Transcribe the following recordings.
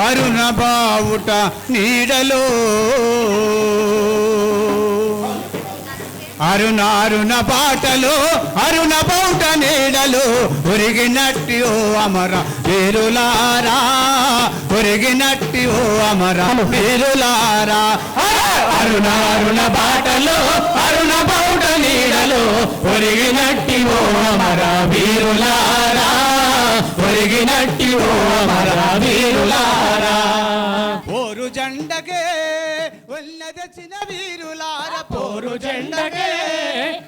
అరుణ బావుట నీడలో అరుణ పాటలో అరుణ బావుట నీడలో ఒరిగినట్టి ఓ అమర వీరులారా ఒరిగినట్టి ఓ అమర వీరులారా అరుణ బాటలో అరుణ బావుట నీడలో ఒరిగినట్టి ఓ అమర వీరులారా ఒరిగినట్టి ఓ అమర వీరులారా పోరు జెండకే వన్నెదచిన వీరులారా పోరు జెండకే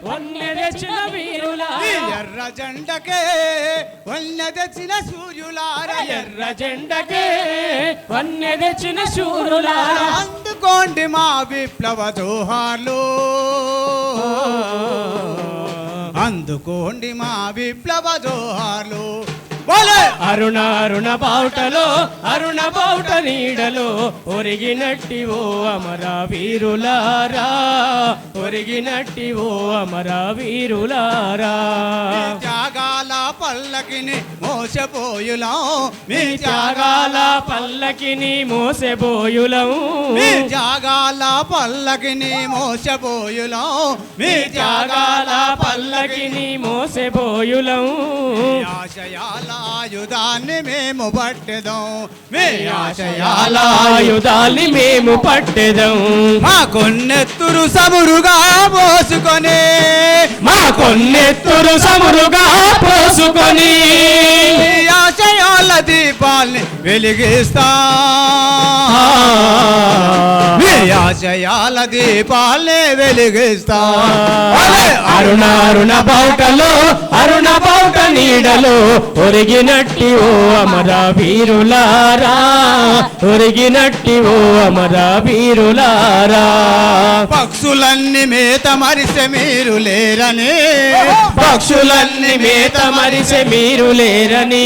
వన్నెదచిన వీరులారా ఎర్ర జెండకే వన్నెదచిన సూర్యులారా ఎర్ర జెండకే వన్నెదచిన శూరులారా అందుకోండి మా విప్లవ జోహార్లు అందుకోండి మా విప్లవ జోహార్లు అరుణ బావుటలో అరుణ బావుట నీడలో ఒరిగినట్టి ఓ అమర వీరులారా ఒరిగినట్టి ఓ అమర వీరులారా త్యాగాల పల్లకిని మోసపోయులం మీ త్యాగాల పల్లకిని మోసపోయులం మీ త్యాగాల పల్లకిని మోసపోయులం మీ త్యాగాల పల్లకిని మోసపోయులం ఆశయాల ఆయుధాన్ని మేము పట్టెదం మీ ఆశయాల ఆయుధాన్ని మేము పట్టెదం మా కొన్నెత్తురు సమురుగా పోసుకొని మా కొన్నెత్తురు సమురుగా పోసుకొని ఆశయాల దీపాల్ని వెలిగిస్తా ఆశయాల దీపాల్ని వెలిగిస్తా అరుణ బావుటలో అరుణ బావుట నీడలో ఒరిగినట్టి ఓ అమర వీరులారా ఒరిగినట్టి ఓ అమర వీరులారా పక్షులన్నీ మేత మరిసె మీరు లేరని పక్షులన్నీ మేత మరిసె మీరు లేరని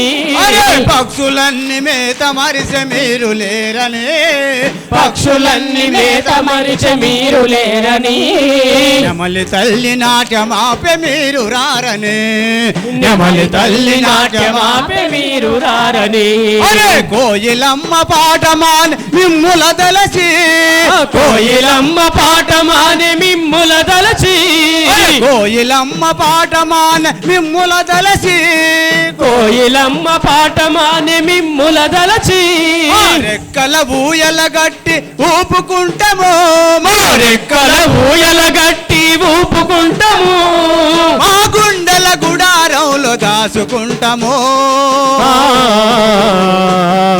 పక్షులన్నీ మేత మరిసె మీరు లేరని పక్షులన్నీ మేత మరిసె మీరు లేరని నెమలి తల్లి నాట్యమాపే మీరు రారని నెమలి తల్లి నాట్యమాపే మీరు రారని కోయిలమ్మ పాటమాన్ మిమ్ముల దలచి కోయిలమ్మ పాటమాని మిమ్ముల దలచి కోయిలమ్మ పాటమాన్ మిమ్ముల దలచి కోయిలమ్మ పాటమాని మిమ్ముల దలచి రెక్కల ఊయల గట్టి ఊపుకుంటాము రెక్కల ఊయల గట్టి ఊపుకుంటాము మా గుండెల గుడారంలో దాసుకుంటాము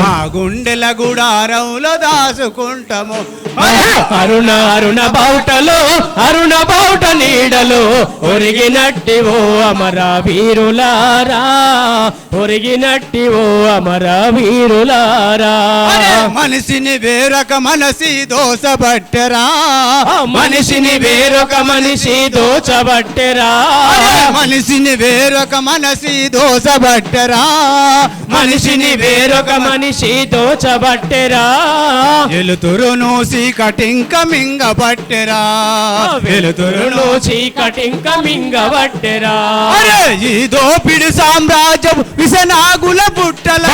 మా గుండెల గుడారంలో దాసుకుంటాము అరుణ బావుటలో అరుణ బావుట నీడలో ఒరిగినట్టి ఓ అమర వీరులారా ఒరిగినట్టి ఓ అమర వీరులారా మనిషిని వేరొక మనసి దోసబట్టరా మనిషిని వేరొక మనిషి దోచబట్టెరా మనిషిని వేరొక మనసి దోసబట్టరా మనిషిని వేరొక మనిషి దోచబట్టెరా వెలుతురును చీకటింక మింగబట్టెరా వెలుతురును చీకటింక మింగబట్టెరా ఈ దోపిడి సామ్రాజ్యపు విషనాగుల పుట్టల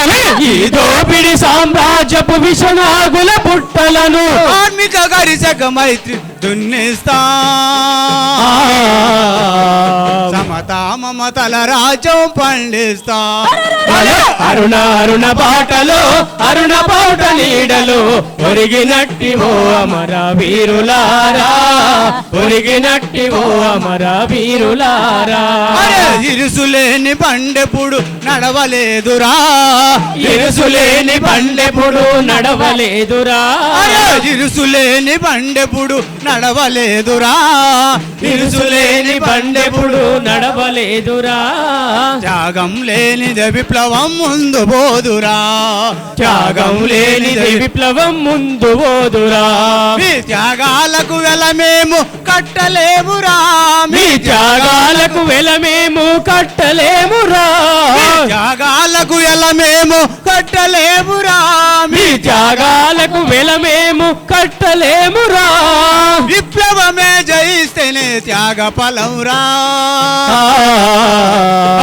ఈ దోపిడి సామ్రాజ్యపు విషనాగుల పుట్టలను కార్మిక గరిసక మైత్రి దున్నిస్తా సమతా మమతల రాజ్యం పండిస్తా అరుణ బాటలో అరుణ బాట నీడలో ఒరిగినట్టి ఓ అమర వీరులారా ఒరిగినట్టి ఓ అమర వీరులారా ఇరుసులేని బండెప్పుడు నడవలేదురా ఇరుసులేని బండెప్పుడు నడవలేదురా ఇరుసులేని బండెప్పుడు నడవలేదురా ఇరుసులేని బండెప్పుడు నడవలేదురా త్యాగం లేనిది విప్లవం ముందు పోదురా త్యాగం లేనిది విప్లవం ముందు పోదురా మీ త్యాగాలకు వెల మేము కట్టలేమురా మీ త్యాగాలకు వెల మేము కట్టలేమురా త్యాగాలకు వెల మేము కట్టలేమురా మీ త్యాగాలకు వెల మేము కట్టలేమురా విప్లవమే జయిస్తేనే త్యాగ ఫలమురా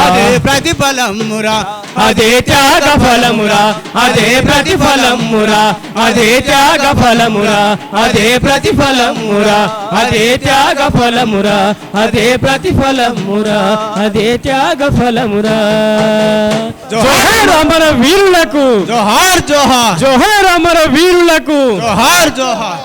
అదే ప్రతిఫలమురా అదే త్యాగ ఫలమురా అదే ప్రతిఫలమురా అదే త్యాగ ఫలమురా అదే ప్రతిఫలమురా అదే త్యాగ ఫలమురా అదే ప్రతిఫలమురా అదే త్యాగ ఫలమురా. జోహార్ అమర వీరులకు జోహార్ జోహార్ జోహార్ అమర వీరులకు జోహార్ జోహార్